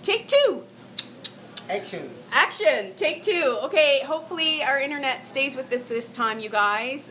Take two. Actions. Action. Take two. Okay, hopefully our internet stays with it this time, you guys.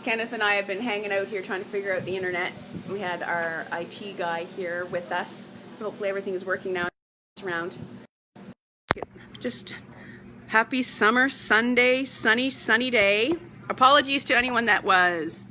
Kenneth and I have been hanging out here trying to figure out the internet. We had our IT guy here with us, so hopefully everything is working now. Around. Just happy summer Sunday, sunny day. Apologies to anyone that watched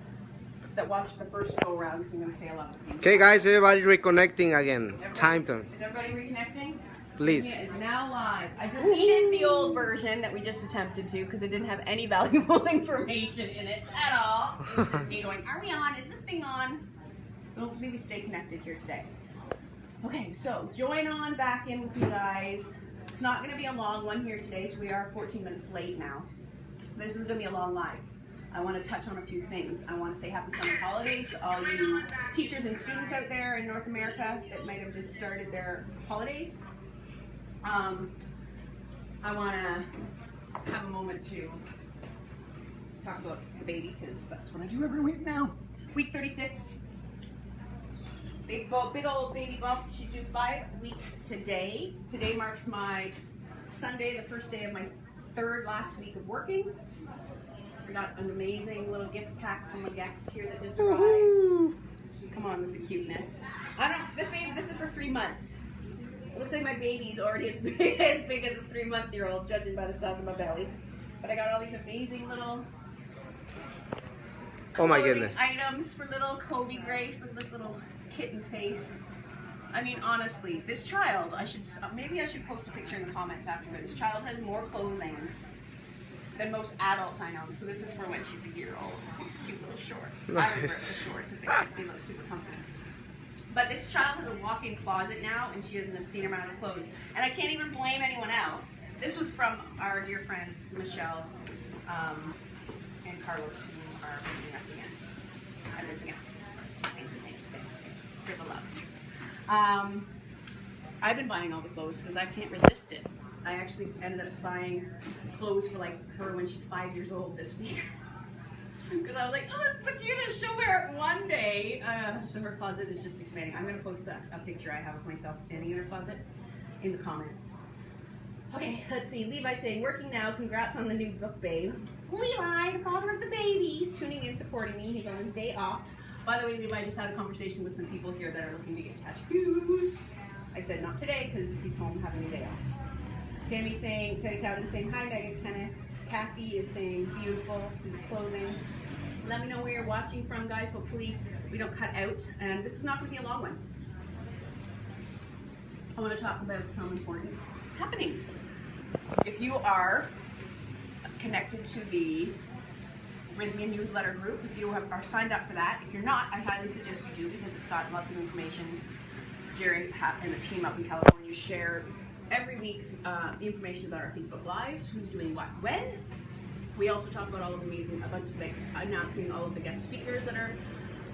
the first go around, because I'm going to say a lot of things. Okay, guys, everybody reconnecting again. Time to. Is everybody reconnecting? Please. Rythmia is now live. I deleted the old version that we just attempted to because it didn't have any valuable information in it at all. It was just me going, are we on? Is this thing on? So hopefully we stay connected here today. Okay, so join on back in with you guys. It's not going to be a long one here today, so we are 14 minutes late now. This is going to be a long live. I want to touch on a few things. I want to say happy summer holidays to all you teachers and students out there in North America that might have just started their holidays. I want to have a moment to talk about the baby, because that's what I do every week now. Week 36. Big old baby bump. She's due 5 weeks today. Today marks my Sunday, the first day of my last week of working. We got an amazing little gift pack from a guest here that just arrived. Come on with the cuteness. This is for 3 months. It looks like my baby's already as big as a 3-month-old, judging by the size of my belly. But I got all these amazing little items for little Kobe Grace. Look at this little kitten face. I mean, honestly, this child, maybe I should post a picture in the comments after, but this child has more clothing than most adults I know. So this is for when she's a year old. These cute little shorts. Nice. I would wear the shorts if they look super comfy. But this child has a walk-in closet now, and she has an obscene amount of clothes. And I can't even blame anyone else. This was from our dear friends, Michelle and Carlos, who are visiting us again. I didn't forget. So thank you for the love. I've been buying all the clothes because I can't resist it. I actually ended up buying clothes for her when she's 5 years old this week. Because I was like, oh, that's the cutest, she'll wear it one day. So her closet is just expanding. I'm going to post a picture I have of myself standing in her closet in the comments. Okay, let's see. Levi saying, working now. Congrats on the new book, babe. Levi, the father of the babies, tuning in, supporting me. He's on his day off. By the way, Levi just had a conversation with some people here that are looking to get tattoos. I said not today because he's home having a day off. Tammy Cowden saying, hi, Megan, Kenneth. Kathy is saying, beautiful through the clothing. Let me know where you're watching from, guys. Hopefully we don't cut out. And this is not going to be a long one. I want to talk about some important happenings. If you are connected to the Rythmia newsletter group, if you are signed up for that, if you're not, I highly suggest you do, because it's got lots of information. Jerry and the team up in California share every week information about our Facebook Lives, who's doing what when. We also talk about all of announcing all of the guest speakers that are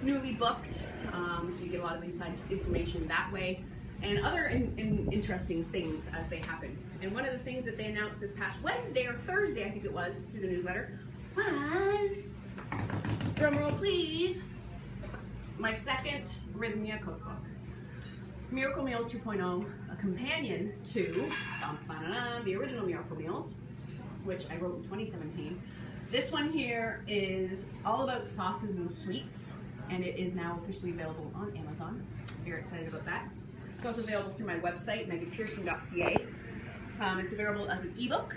newly booked, so you get a lot of inside information that way, and other interesting things as they happen. And one of the things that they announced this past Wednesday or Thursday, I think it was, through the newsletter, was, drumroll please, my second Rythmia cookbook. Miracle Meals 2.0, a companion to the original Miracle Meals, which I wrote in 2017. This one here is all about sauces and sweets, and it is now officially available on Amazon. Very excited about that. It's also available through my website, megpearson.ca. It's available as an ebook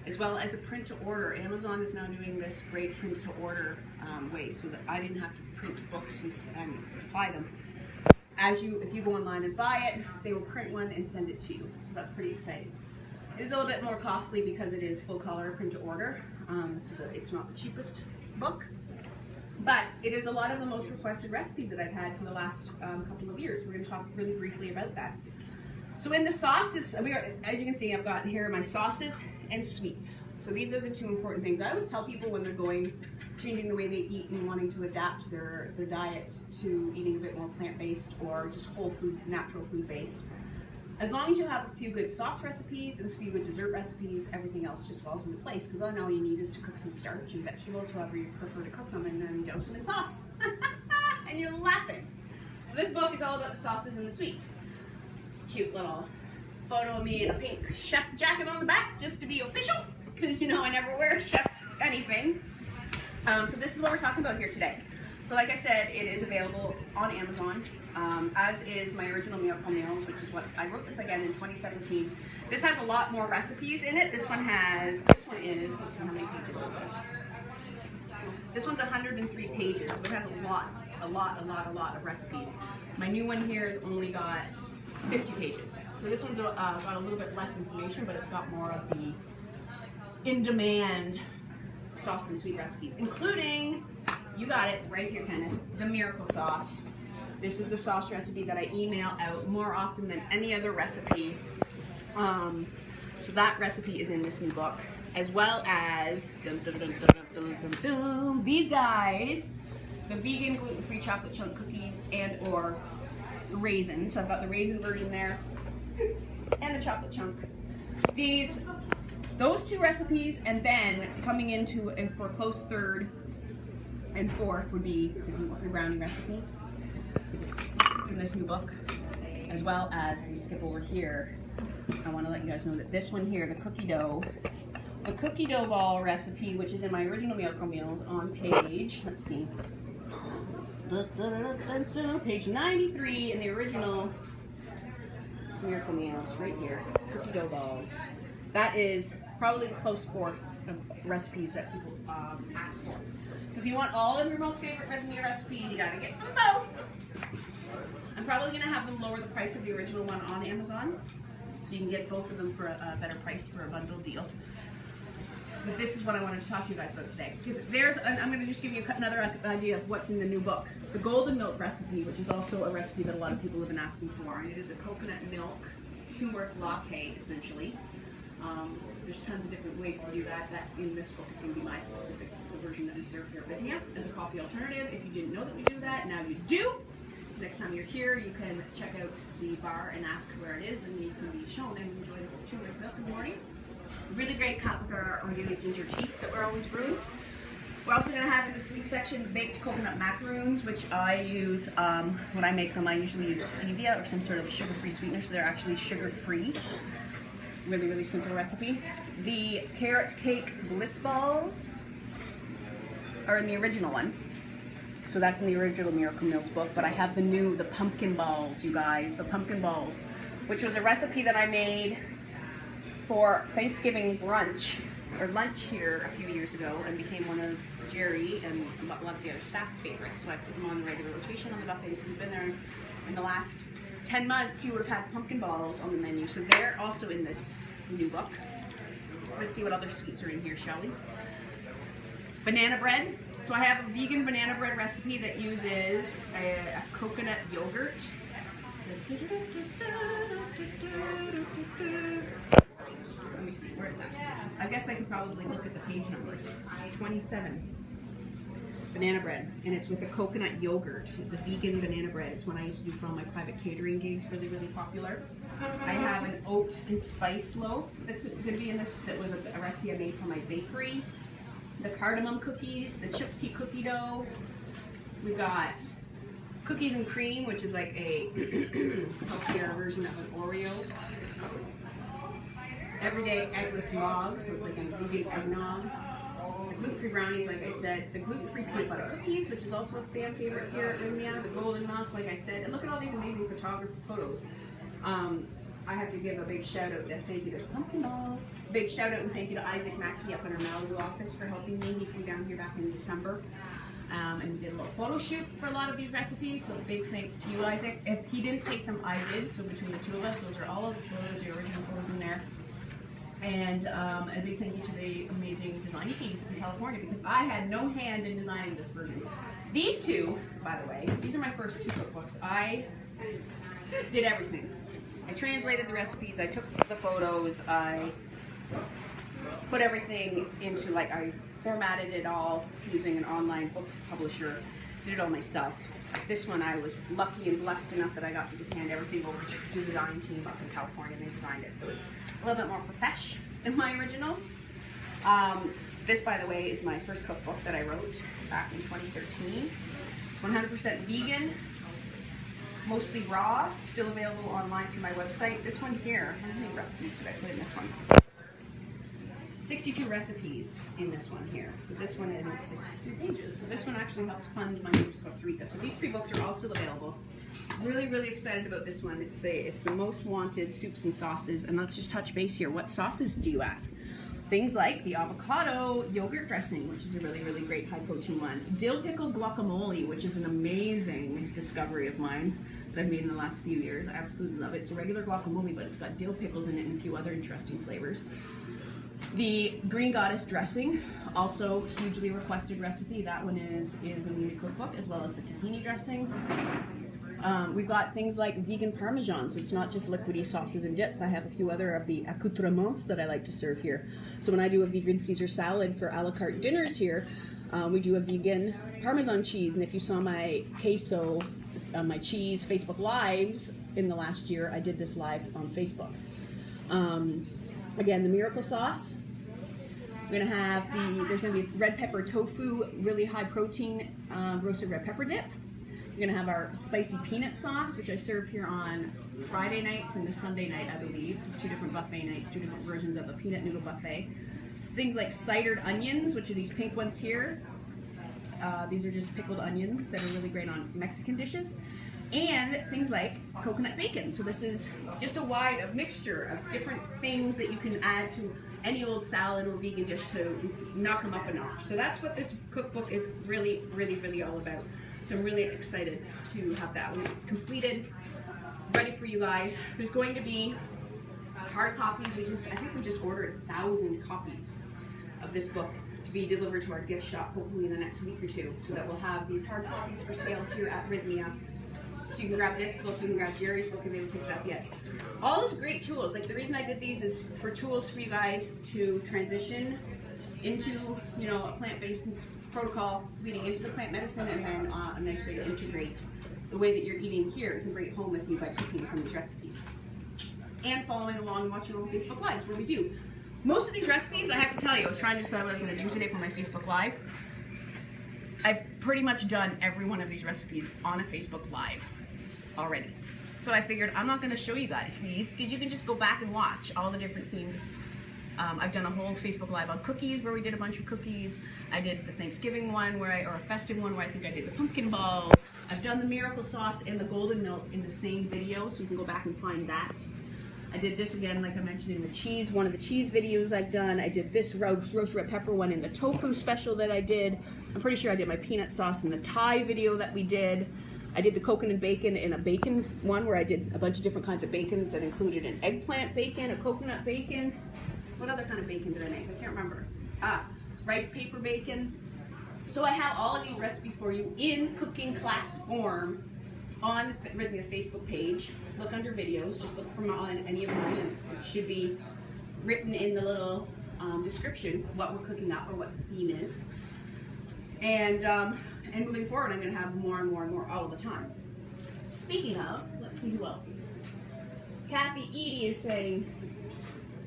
as well as a print to order. Amazon is now doing this great print to order way, so that I didn't have to print books and supply them. If you go online and buy it, they will print one and send it to you. So that's pretty exciting. It is a little bit more costly because it is full color print to order, so that it's not the cheapest book. But it is a lot of the most requested recipes that I've had for the last couple of years. We're going to talk really briefly about that. So in the sauces, as you can see, I've got here my sauces and sweets. So these are the two important things. I always tell people when they're changing the way they eat and wanting to adapt their diet to eating a bit more plant-based or just whole food, natural food-based. As long as you have a few good sauce recipes and a few good dessert recipes, everything else just falls into place, because then all you need is to cook some starch and vegetables, however you prefer to cook them, and then douse them in sauce. And you're laughing. So this book is all about the sauces and the sweets. Cute little photo of me in a pink chef jacket on the back, just to be official, because you know I never wear chef anything. So this is what we're talking about here today. So like I said, it is available on Amazon, as is my original Miracle Meals, which is what I wrote this again in 2017. This has a lot more recipes in it. This one is, let's see how many pages is this? This one's 103 pages, so it has a lot of recipes. My new one here has only got 50 pages. So this one's got a little bit less information, but it's got more of the in-demand sauce and sweet recipes, including, you got it right here, Kenneth, the miracle sauce. This is the sauce recipe that I email out more often than any other recipe. So that recipe is in this new book, as well as these guys, the vegan gluten-free chocolate chunk cookies and or raisins. So I've got the raisin version there and the chocolate chunk. Those two recipes, and then coming into for a close third and fourth would be the gluten-free brownie recipe from this new book, as well as, we skip over here, I want to let you guys know that this one here, the cookie dough ball recipe, which is in my original Miracle Meals on page, let's see, page 93 in the original Miracle Meals, right here, cookie dough balls. That is probably the close fourth of recipes that people ask for. So if you want all of your most favorite Rythmia recipes, you gotta get them both. I'm probably gonna have them lower the price of the original one on Amazon, so you can get both of them for a better price for a bundle deal. But this is what I wanted to talk to you guys about today. Because I'm going to just give you another idea of what's in the new book. The golden milk recipe, which is also a recipe that a lot of people have been asking for. And it is a coconut milk turmeric latte, essentially. There's tons of different ways to do that. That in this book is going to be my specific version that we serve here at Rythmia as a coffee alternative. If you didn't know that we do that, now you do. So next time you're here, you can check out the bar and ask where it is, and you can be shown and enjoy the turmeric milk in the morning. Really great cup with our organic ginger tea that we're always brewing. We're also going to have in the sweet section baked coconut macaroons, which I use, when I make them, I usually use stevia or some sort of sugar-free sweetener, so they're actually sugar-free. Really, really simple recipe. The carrot cake bliss balls are in the original one. So that's in the original Miracle Meals book, but I have the pumpkin balls, you guys, the pumpkin balls, which was a recipe that I made for Thanksgiving brunch or lunch here a few years ago, and became one of Jerry and a lot of the other staff's favorites. So I put them on the regular rotation on the buffet. So we've been there in the last 10 months. You would have had pumpkin balls on the menu. So they're also in this new book. Let's see what other sweets are in here, shall we? Banana bread. So I have a vegan banana bread recipe that uses a coconut yogurt. Let me see, where is that? I guess I could probably look at the page numbers. 27. Banana bread, and it's with a coconut yogurt. It's a vegan banana bread. It's one I used to do for all my private catering gigs, really, really popular. I have an oat and spice loaf that's going to be in this, that was a recipe I made for my bakery. The cardamom cookies, the chickpea cookie dough. We've got cookies and cream, which is like a healthier version of an Oreo. Everyday eggless log, so it's like a vegan eggnog. The gluten-free brownies, like I said. The gluten-free peanut butter cookies, which is also a fan favorite here at Rythmia. The golden milk, like I said. And look at all these amazing photography photos. I have to give a big shout out to, thank you, there's pumpkin balls. Big shout out and thank you to Isaac Mackey up in our Malibu office for helping me. He flew down here back in December. And we did a little photo shoot for a lot of these recipes, so big thanks to you, Isaac. If he didn't take them, I did, so between the two of us, those are all of the photos, the original photos in there. And a big thank you to the amazing design team in California, because I had no hand in designing this version. These two, by the way, these are my first two cookbooks. I did everything. I translated the recipes, I took the photos, I put everything into, like, I formatted it all using an online book publisher, did it all myself. This one I was lucky and blessed enough that I got to just hand everything over to the design team up in California, and they designed it. So it's a little bit more profesh than my originals. This, by the way, is my first cookbook that I wrote back in 2013. It's 100% vegan. mostly raw, still available online through my website. This one here, how many recipes did I put in this one? 62 recipes in this one here. So this one is 63 pages. So this one actually helped fund my move to Costa Rica. So these 3 books are all still available. Really, really excited about this one. It's the most wanted soups and sauces. And let's just touch base here. What sauces do you ask? Things like the avocado yogurt dressing, which is a really, really great high protein one. Dill pickle guacamole, which is an amazing discovery of mine that I've made in the last few years. I absolutely love it. It's a regular guacamole, but it's got dill pickles in it and a few other interesting flavors. The green goddess dressing, also hugely requested recipe. That one is the new cookbook, as well as the tahini dressing. We've got things like vegan parmesan, so it's not just liquidy sauces and dips. I have a few other of the accoutrements that I like to serve here. So when I do a vegan Caesar salad for a la carte dinners here, we do a vegan parmesan cheese. And if you saw my queso, my cheese Facebook Lives in the last year, I did this live on Facebook. Again, the miracle sauce. We're gonna have there's gonna be red pepper tofu, really high protein roasted red pepper dip. We're gonna have our spicy peanut sauce, which I serve here on Friday nights and the Sunday night, I believe. 2 different buffet nights, 2 different versions of a peanut noodle buffet. Things like cidered onions, which are these pink ones here. These are just pickled onions that are really great on Mexican dishes. And things like coconut bacon. So this is just a mixture of different things that you can add to any old salad or vegan dish to knock them up a notch. So that's what this cookbook is really, really, really all about. So I'm really excited to have that one completed, ready for you guys. There's going to be hard copies. I think we just ordered 1,000 copies of this book to be delivered to our gift shop hopefully in the next week or 2. So that we'll have these hard copies for sale here at Rythmia. So you can grab this book, you can grab Jerry's book if they haven't picked it up yet. All those great tools. Like the reason I did these is for tools for you guys to transition into, a plant-based protocol leading into the plant medicine, and then a nice way to integrate the way that you're eating here. You can bring it home with you by cooking from these recipes. And following along and watching on Facebook Lives where we do. Most of these recipes, I have to tell you, I was trying to decide what I was going to do today for my Facebook Live. I've pretty much done every one of these recipes on a Facebook Live already. So I figured I'm not going to show you guys these because you can just go back and watch all the different themed. I've done a whole Facebook Live on cookies where we did a bunch of cookies. I did the Thanksgiving one or a festive one where I think I did the pumpkin balls. I've done the miracle sauce and the golden milk in the same video, so you can go back and find that. I did this again, like I mentioned, in the cheese, one of the cheese videos I've done. I did this roast red pepper one in the tofu special that I did. I'm pretty sure I did my peanut sauce in the Thai video that we did. I did the coconut bacon in a bacon one where I did a bunch of different kinds of bacons that included an eggplant bacon, a coconut bacon. What other kind of bacon did I make? I can't remember. Rice paper bacon. So I have all of these recipes for you in cooking class form on Rythmia Facebook page. Look under videos, just look for any of mine, and it should be written in the little description what we're cooking up or what the theme is. And moving forward, I'm going to have more and more and more all the time. Speaking of, let's see who else is. Kathy Edie is saying,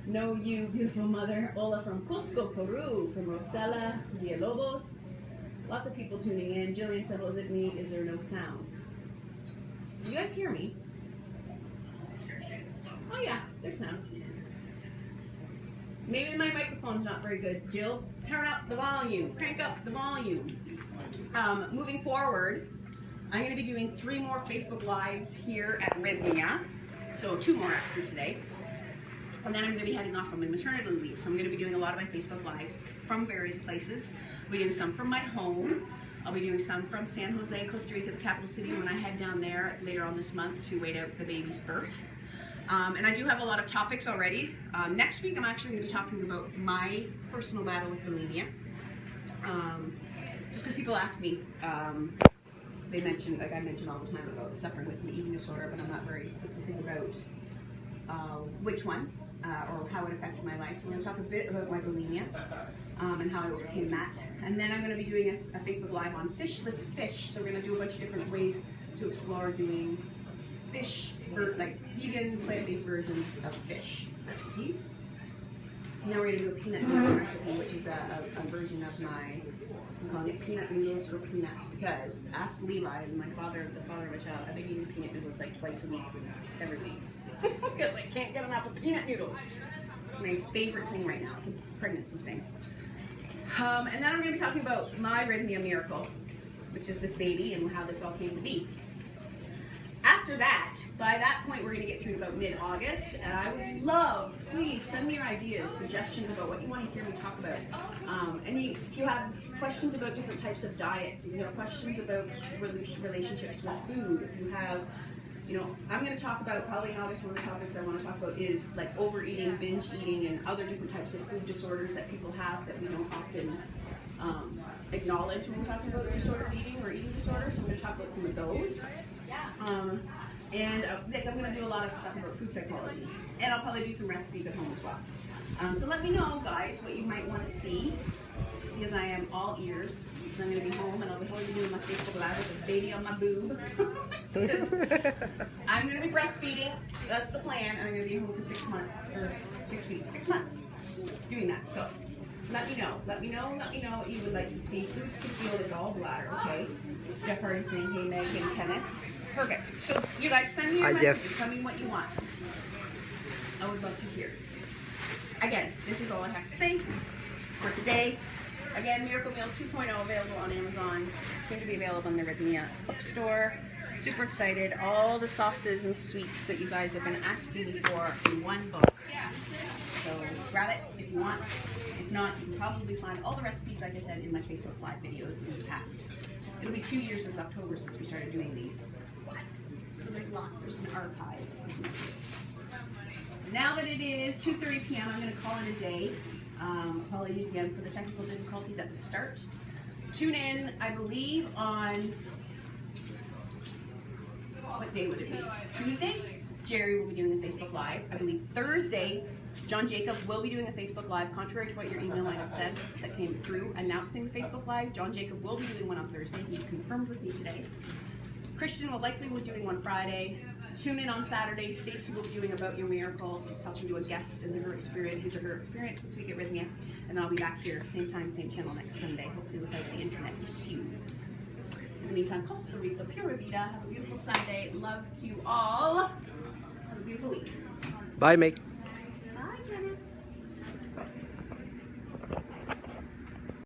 "Know you, beautiful mother." Ola from Cusco, Peru. From Rosella Villalobos. Lots of people tuning in. Jillian said, "Was it me? Is there no sound?" Do you guys hear me? Oh yeah, there's sound. Maybe my microphone's not very good. Jill, turn up the volume. Crank up the volume. Moving forward, I'm going to be doing 3 more Facebook Lives here at Rythmia. So 2 more after today. And then I'm going to be heading off on my maternity leave. So I'm going to be doing a lot of my Facebook Lives from various places. I'll be doing some from my home. I'll be doing some from San Jose, Costa Rica, the capital city, when I head down there later on this month to wait out the baby's birth. And I do have a lot of topics already. Next week, I'm actually going to be talking about my personal battle with bulimia. Just because people ask me, they mention, like I mention all the time about suffering with an eating disorder, but I'm not very specific about which one or how it affected my life. So I'm going to talk a bit about my bulimia and how I overcame that. And then I'm going to be doing a Facebook Live on fishless fish. So we're going to do a bunch of different ways to explore doing fish, like vegan, plant-based versions of fish recipes. Now we're going to do a peanut noodle recipe, which is a version of my, I'm calling it peanut noodles for peanuts, because ask Levi, my father, the father of a child, I've been eating peanut noodles like twice a week, every week, because I can't get enough of peanut noodles. It's my favorite thing right now. It's a pregnancy thing. And then I'm going to be talking about my Rythmia miracle, which is this baby and how this all came to be. After that, by that point, we're going to get through about mid-August, and I would love, please send me your ideas, suggestions about what you want to hear me talk about. If you have questions about different types of diets, if you have questions about relationships with food, if you have, I'm going to talk about, probably in August, one of the topics I want to talk about is like overeating, binge eating, and other different types of food disorders that people have that we don't often acknowledge when we're talking about disordered eating or eating disorders. So I'm going to talk about some of those. I'm going to do a lot of stuff about food psychology, and I'll probably do some recipes at home as well. So let me know, guys, what you might want to see, because I am all ears. So I'm going to be home, and I'll probably be doing my Facebook Live with a baby on my boob. I'm going to be breastfeeding. That's the plan, and I'm going to be home for 6 months, or 6 weeks, 6 months doing that. So let me know what you would like to see. Foods to feel the gallbladder, okay? Jeff Hardy's saying, hey, Meg and Kenneth. Perfect. So you guys send me your messages. Tell me what you want. I would love to hear. Again, this is all I have to say for today. Again, Miracle Meals 2.0 available on Amazon. Soon to be available in the Rythmia bookstore. Super excited. All the sauces and sweets that you guys have been asking me for in one book. So grab it if you want. If not, you can probably find all the recipes, like I said, in my Facebook Live videos in the past. It'll be 2 years this October since we started doing these. So there's lots. There's an archive. Now that it is 2:30 p.m., I'm going to call it a day. Apologies again for the technical difficulties at the start. Tune in, I believe, on, what day would it be? Tuesday? Jerry will be doing a Facebook Live. I believe Thursday, John Jacob will be doing a Facebook Live, contrary to what your email might have said that came through announcing the Facebook Live. John Jacob will be doing one on Thursday. He confirmed with me today. Christian will likely be doing one Friday. Tune in on Saturday. Stacey will be doing About Your Miracle, talking to a guest and her experience, his or her experience this week at Rythmia. And I'll be back here, same time, same channel next Sunday, hopefully without the internet issues. In the meantime, Costa Rica, Pura Vida. Have a beautiful Sunday. Love to you all. Have a beautiful week. Bye, Meg.